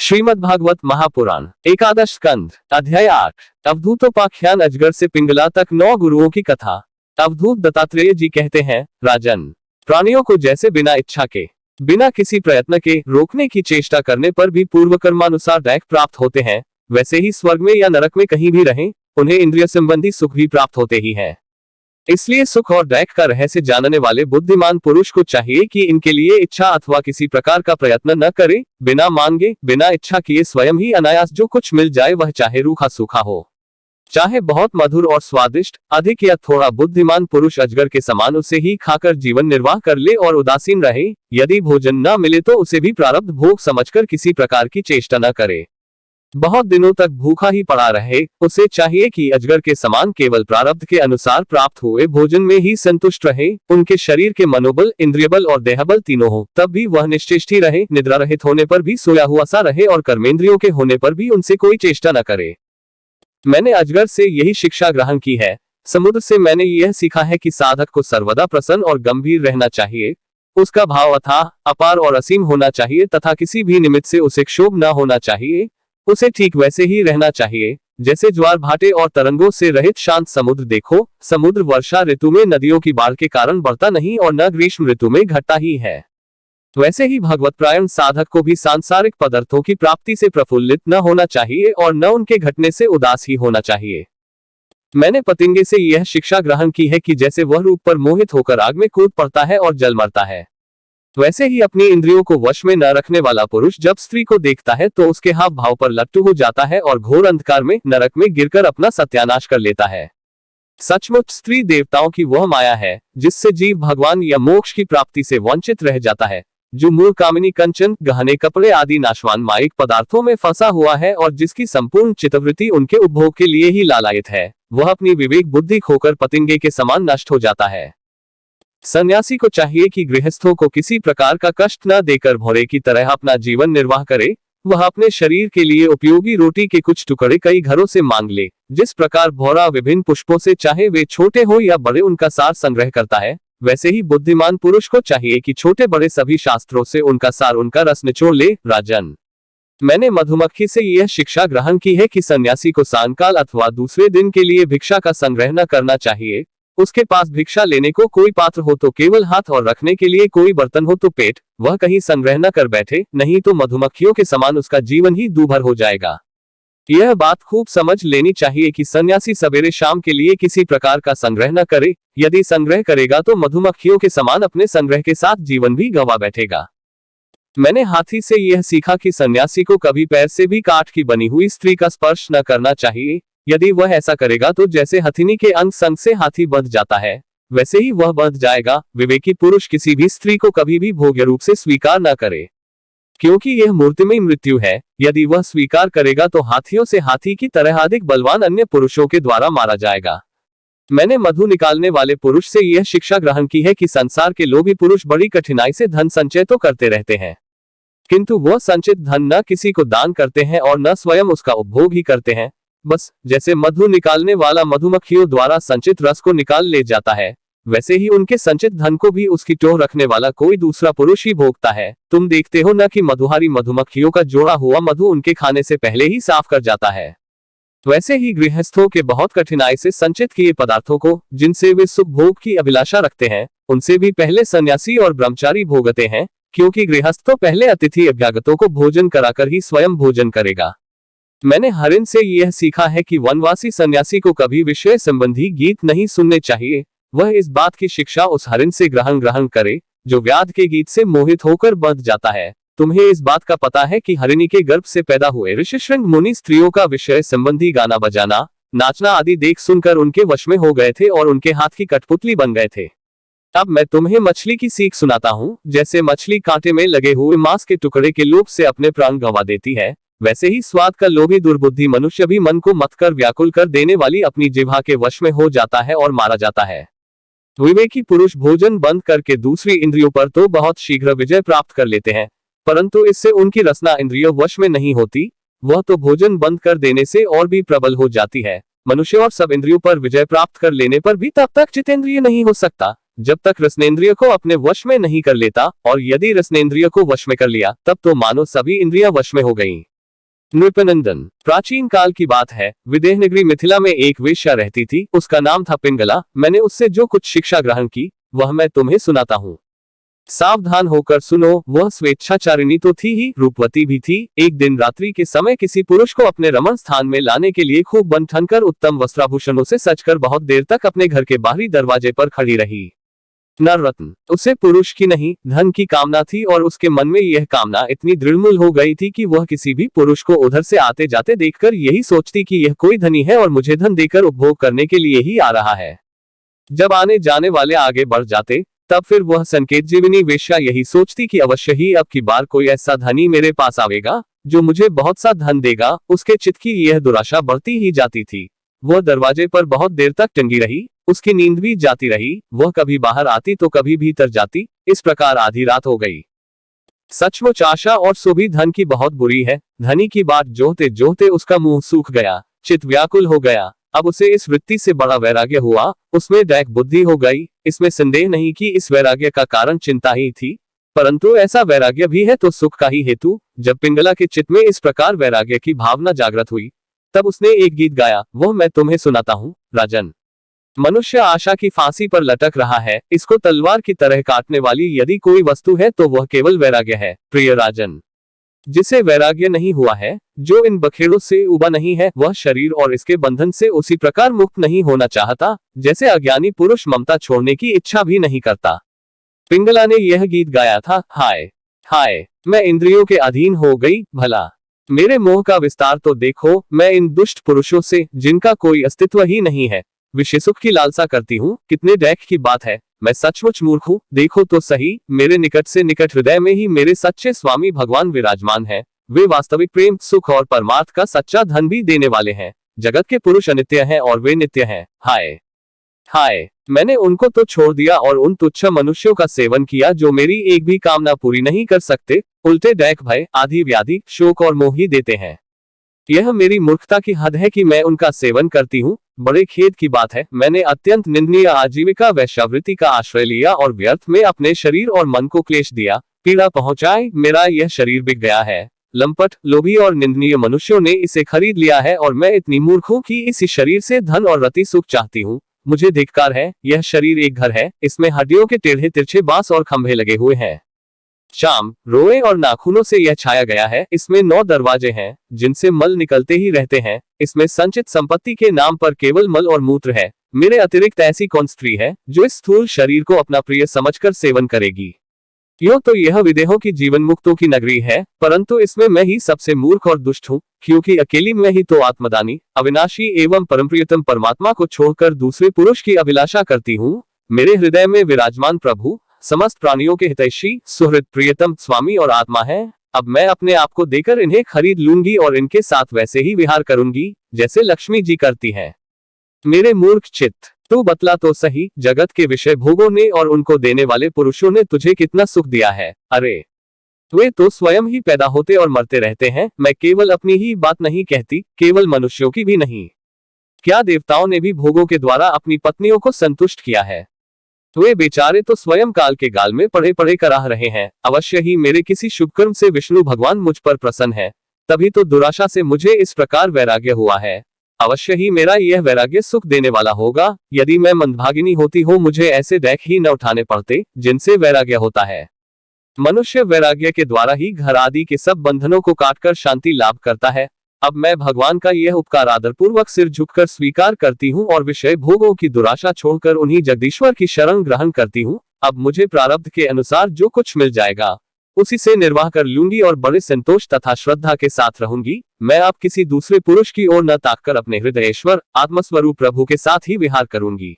श्रीमद्भागवत महापुराण एकादश स्कंध अध्याय 8 अवधूतोपाख्यान अजगर से पिंगला तक 9 गुरुओं की कथा। अवधूत दत्तात्रेय जी कहते हैं, राजन, प्राणियों को जैसे बिना इच्छा के, बिना किसी प्रयत्न के रोकने की चेष्टा करने पर भी पूर्व कर्मानुसार दैक प्राप्त होते हैं, वैसे ही स्वर्ग में या नरक में कहीं भी रहें, उन्हें इंद्रिय संबंधी सुख भी प्राप्त होते ही है। इसलिए सुख और दैक का रहस्य जानने वाले बुद्धिमान पुरुष को चाहिए कि इनके लिए इच्छा अथवा किसी प्रकार का प्रयत्न न करे, बिना मांगे, बिना इच्छा किए स्वयं ही अनायास जो कुछ मिल जाए, वह चाहे रूखा सूखा हो, चाहे बहुत मधुर और स्वादिष्ट, अधिक या थोड़ा, बुद्धिमान पुरुष अजगर के समान उसे ही खाकर जीवन निर्वाह कर ले और उदासीन रहे। यदि भोजन न मिले तो उसे भी प्रारब्ध भोग समझकर किसी प्रकार की चेष्टा न करे, बहुत दिनों तक भूखा ही पड़ा रहे। उसे चाहिए कि अजगर के समान केवल प्रारब्ध के अनुसार प्राप्त हुए भोजन में ही संतुष्ट रहे। उनके शरीर के मनोबल, इंद्रियबल और देहबल तीनों हो, तब भी वह निश्चेष्ट ही रहे, निद्रा रहित होने पर भी सोया हुआ सा रहे और कर्मेंद्रियों के होने पर भी उनसे कोई चेष्टा न करे। मैंने अजगर से यही शिक्षा ग्रहण की है। समुद्र से मैंने यह सीखा है कि साधक को सर्वदा प्रसन्न और गंभीर रहना चाहिए, उसका भाव अथाह, अपार और असीम होना चाहिए तथा किसी भी निमित्त से उसे क्षोभ न होना चाहिए। उसे ठीक वैसे ही रहना चाहिए जैसे ज्वार भाटे और तरंगों से रहित शांत समुद्र। देखो, समुद्र वर्षा ऋतु में नदियों की बाढ़ के कारण बढ़ता नहीं और न ग्रीष्म ऋतु में घटता ही है, वैसे ही भगवत्परायण साधक को भी सांसारिक पदार्थों की प्राप्ति से प्रफुल्लित न होना चाहिए और न उनके घटने से उदास ही होना चाहिए। मैंने पतिंगे से यह शिक्षा ग्रहण की है कि जैसे वह रूप पर मोहित होकर आग में कूद पड़ता है और जल मरता है, वैसे ही अपनी इंद्रियों को वश में न रखने वाला पुरुष जब स्त्री को देखता है तो उसके हाव भाव पर लट्टू हो जाता है और घोर अंधकार में, नरक में गिरकर अपना सत्यानाश कर लेता है। सचमुच स्त्री देवताओं की वह माया है जिससे जीव भगवान या मोक्ष की प्राप्ति से वंचित रह जाता है। जो मूल कामिनी, कंचन, गहने, कपड़े आदि नाशवान मायिक पदार्थों में फंसा हुआ है और जिसकी संपूर्ण चित्तवृत्ति उनके उपभोग के लिए ही लालायित है, वह अपनी विवेक बुद्धि खोकर पतिंगे के समान नष्ट हो जाता है। सन्यासी को चाहिए कि गृहस्थों को किसी प्रकार का कष्ट न देकर भौरे की तरह अपना जीवन निर्वाह करे। वह अपने शरीर के लिए उपयोगी रोटी के कुछ टुकड़े कई घरों से मांग ले। जिस प्रकार भौरा विभिन्न पुष्पों से, चाहे वे छोटे हो या बड़े, उनका सार संग्रह करता है, वैसे ही बुद्धिमान पुरुष को चाहिए कि छोटे बड़े सभी शास्त्रों से उनका सार, उनका रस निचोड़ ले। राजन, मैंने मधुमक्खी से यह शिक्षा ग्रहण की है कि सन्यासी को सायंकाल अथवा दूसरे दिन के लिए भिक्षा का संग्रह न करना चाहिए। उसके पास भिक्षा लेने को कोई पात्र हो तो केवल हाथ और रखने के लिए कोई बर्तन हो तो पेट, वह कहीं संग्रह न कर बैठे, नहीं तो मधुमक्खियों के समान उसका जीवन ही दूभर हो जाएगा। यह बात खूब समझ लेनी चाहिए कि सन्यासी सवेरे शाम के लिए किसी प्रकार का संग्रह न करे। यदि संग्रह करेगा तो मधुमक्खियों के समान अपने संग्रह के साथ जीवन भी गंवा बैठेगा। मैंने हाथी से यह सीखा कि सन्यासी को कभी पैर से भी काठ की बनी हुई स्त्री का स्पर्श न करना चाहिए। यदि वह ऐसा करेगा तो जैसे हथिनी के अंग संग से हाथी बंध जाता है, वैसे ही वह बंध जाएगा। विवेकी पुरुष किसी भी स्त्री को कभी भी भोग्य रूप से स्वीकार न करे, क्योंकि यह मूर्तिमय मृत्यु है। यदि वह स्वीकार करेगा तो हाथियों से हाथी की तरह अधिक बलवान अन्य पुरुषों के द्वारा मारा जाएगा। मैंने मधु निकालने वाले पुरुष से यह शिक्षा ग्रहण की है कि संसार के लोभी पुरुष बड़ी कठिनाई से धन संचय तो करते रहते हैं, किंतु वह संचित धन न किसी को दान करते हैं और न स्वयं उसका उपभोग ही करते हैं। बस जैसे मधु निकालने वाला मधुमक्खियों द्वारा संचित रस को निकाल ले जाता है, वैसे ही उनके संचित धन को भी उसकी टोह रखने वाला कोई दूसरा पुरुष ही भोगता है। तुम देखते हो न कि मधुहारी मधुमक्खियों का जोड़ा हुआ मधु उनके खाने से पहले ही साफ कर जाता है, वैसे ही गृहस्थों के बहुत कठिनाई से संचित किए पदार्थों को, जिनसे वे सुख भोग की अभिलाषा रखते हैं, उनसे भी पहले सन्यासी और ब्रह्मचारी भोगते हैं, क्योंकि गृहस्थ तो पहले अतिथि अभ्यागतों को भोजन कराकर ही स्वयं भोजन करेगा। मैंने हरिण से यह सीखा है कि वनवासी सन्यासी को कभी विषय संबंधी गीत नहीं सुनने चाहिए। वह इस बात की शिक्षा उस हरिण से ग्रहण करे जो व्याध के गीत से मोहित होकर बंध जाता है। तुम्हें इस बात का पता है कि हरिणी के गर्भ से पैदा हुए ऋषिशृंग मुनि स्त्रियों का विषय संबंधी गाना बजाना, नाचना आदि देख सुनकर उनके वश में हो गए थे और उनके हाथ की कठपुतली बन गए थे। अब मैं तुम्हें मछली की सीख सुनाता हूँ। जैसे मछली कांटे में लगे हुए मांस के टुकड़े के लोभ से अपने प्राण गंवा देती है, वैसे ही स्वाद का लोभी दुर्बुद्धि मनुष्य भी मन को मत कर व्याकुल कर देने वाली अपनी जिह्वा के वश में हो जाता है और मारा जाता है। विवेकी पुरुष भोजन बंद करके दूसरी इंद्रियों पर तो बहुत शीघ्र विजय प्राप्त कर लेते हैं, परंतु इससे उनकी रसना इंद्रियों वश में नहीं होती। वह तो भोजन बंद कर देने से और भी प्रबल हो जाती है। मनुष्य और सब इंद्रियों पर विजय प्राप्त कर लेने पर भी तब तक जितेंद्रिय नहीं हो सकता जब तक रसनेंद्रिय को अपने वश में नहीं कर लेता, और यदि रसनेंद्रिय को वश में कर लिया तब तो मानो सभी इंद्रियां वश में हो गईं। नृपनंदन। प्राचीन काल की बात है, विदेह नगरी मिथिला में एक वेश्या रहती थी, उसका नाम था पिंगला। मैंने उससे जो कुछ शिक्षा ग्रहण की वह मैं तुम्हें सुनाता हूँ। सावधान होकर सुनो। वह स्वेच्छाचारिणी तो थी ही, रूपवती भी थी। एक दिन रात्रि के समय किसी पुरुष को अपने रमण स्थान में लाने के लिए खूब बन ठनकर उत्तम वस्त्राभूषणों से सजकर बहुत देर तक अपने घर के बाहरी दरवाजे पर खड़ी रही। नररत्न। उसे पुरुष की नहीं, धन की कामना थी और उसके मन में यह कामना इतनी दृढ़मूल हो गई थी कि वह किसी भी पुरुष को उधर से आते जाते देखकर यही सोचती कि यह कोई धनी है और मुझे धन देकर उपभोग करने के लिए ही आ रहा है। जब आने जाने वाले आगे बढ़ जाते, तब फिर वह संकेत जीवनी वेश्या यही सोचती कि अवश्य ही अब की बार कोई ऐसा धनी मेरे पास आवेगा जो मुझे बहुत सा धन देगा। उसके चित्त की यह दुराशा बढ़ती ही जाती थी। वह दरवाजे पर बहुत देर तक टंगी रही। उसकी नींद भी जाती रही। वह कभी बाहर आती तो कभी भीतर जाती। इस प्रकार आधी रात हो गई। सचमुच आशा और सुभी धन की बहुत बुरी है। धनी की बात जोहते जोहते उसका मुंह सूख गया, चित्त व्याकुल हो गया। अब उसे इस वृत्ति से बड़ा वैराग्य हुआ। उसमें दैक बुद्धि हो गई। इसमें संदेह नहीं कि इस वैराग्य का कारण चिंता ही थी, परंतु ऐसा वैराग्य भी है तो सुख का ही हेतु। जब पिंगला के चित्त में इस प्रकार वैराग्य की भावना जागृत हुई, तब उसने एक गीत गाया, वह मैं तुम्हें सुनाता हूँ। राजन। मनुष्य आशा की फांसी पर लटक रहा है। इसको तलवार की तरह काटने वाली यदि कोई वस्तु है तो वह केवल वैराग्य है। प्रिय राजन, जिसे वैराग्य नहीं हुआ है, जो इन बखेड़ों से उबा नहीं है, वह शरीर और इसके बंधन से उसी प्रकार मुक्त नहीं होना चाहता जैसे अज्ञानी पुरुष ममता छोड़ने की इच्छा भी नहीं करता। पिंगला ने यह गीत गाया था, हाय हाय मैं इंद्रियों के अधीन हो गई। भला मेरे मोह का विस्तार तो देखो। मैं इन दुष्ट पुरुषों से, जिनका कोई अस्तित्व ही नहीं है, विषय सुख की लालसा करती हूँ। कितने दैख की बात है। मैं सचमुच मूर्ख हूँ। देखो तो सही, मेरे निकट से निकट हृदय में ही मेरे सच्चे स्वामी भगवान विराजमान है। वे वास्तविक प्रेम, सुख और परमार्थ का सच्चा धन भी देने वाले हैं। जगत के पुरुष अनित्य हैं और वे नित्य हैं। हाय हाय मैंने उनको तो छोड़ दिया और उन तुच्छ मनुष्यों का सेवन किया जो मेरी एक भी कामना पूरी नहीं कर सकते, उल्टे दैख भय, आदि व्याधि, शोक और मोह ही देते हैं। यह मेरी मूर्खता की हद है कि मैं उनका सेवन करती हूँ। बड़े खेद की बात है, मैंने अत्यंत निंदनीय आजीविका वैश्यावृत्ति का आश्रय लिया और व्यर्थ में अपने शरीर और मन को क्लेश दिया, पीड़ा पहुंचाए। मेरा यह शरीर बिक गया है। लंपट, लोभी और निंदनीय मनुष्यों ने इसे खरीद लिया है और मैं इतनी मूर्ख हूँ कि इसी शरीर से धन और रति सुख चाहती हूँ। मुझे धिक्कार है। यह शरीर एक घर है, इसमें हड्डियों के टेढ़े तिरछे बांस और खंभे लगे हुए हैं। शाम, रोए और नाखूनों से यह छाया गया है। इसमें 9 दरवाजे हैं जिनसे मल निकलते ही रहते हैं। इसमें संचित संपत्ति के नाम पर केवल मल और मूत्र है। मेरे अतिरिक्त ऐसी कौन स्त्री है जो इस स्थूल शरीर को अपना प्रिय समझकर सेवन करेगी। यूं तो यह विदेहों की जीवन मुक्तों की नगरी है, परंतु इसमें मैं ही सबसे मूर्ख और दुष्ट हूँ, क्योंकि अकेली मैं ही तो आत्मदानी, अविनाशी एवं परमप्रियतम परमात्मा को छोड़कर दूसरे पुरुष की अभिलाषा करती हूँ। मेरे हृदय में विराजमान प्रभु समस्त प्राणियों के हितैषी, सुहृद, प्रियतम स्वामी और आत्मा है। अब मैं अपने आप को देकर इन्हें खरीद लूंगी और इनके साथ वैसे ही विहार करूंगी जैसे लक्ष्मी जी करती हैं। मेरे मूर्ख चित्त, तू बतला तो सही, जगत के विषय भोगों ने और उनको देने वाले पुरुषों ने तुझे कितना सुख दिया है। अरे वे तो स्वयं ही पैदा होते और मरते रहते हैं। मैं केवल अपनी ही बात नहीं कहती, केवल मनुष्यों की भी नहीं, क्या देवताओं ने भी भोगों के द्वारा अपनी पत्नियों को संतुष्ट किया है। वे बेचारे तो स्वयं काल के गाल में पड़े पड़े कराह रहे हैं। अवश्य ही मेरे किसी शुभकर्म से विष्णु भगवान मुझ पर प्रसन्न है, तभी तो दुराशा से मुझे इस प्रकार वैराग्य हुआ है। अवश्य ही मेरा यह वैराग्य सुख देने वाला होगा। यदि मैं मंदभागिनी होती हो, मुझे ऐसे दैख ही न उठाने पड़ते जिनसे वैराग्य होता है। मनुष्य वैराग्य के द्वारा ही घर आदि के सब बंधनों को काटकर शांति लाभ करता है। अब मैं भगवान का यह उपकार आदरपूर्वक सिर झुककर स्वीकार करती हूँ और विषय भोगों की दुराशा छोड़कर उन्हीं जगदीश्वर की शरण ग्रहण करती हूँ। अब मुझे प्रारब्ध के अनुसार जो कुछ मिल जाएगा उसी से निर्वाह कर लूंगी और बड़े संतोष तथा श्रद्धा के साथ रहूंगी। मैं अब किसी दूसरे पुरुष की ओर न ताककर अपने हृदयेश्वर आत्मस्वरूप प्रभु के साथ ही विहार करूंगी।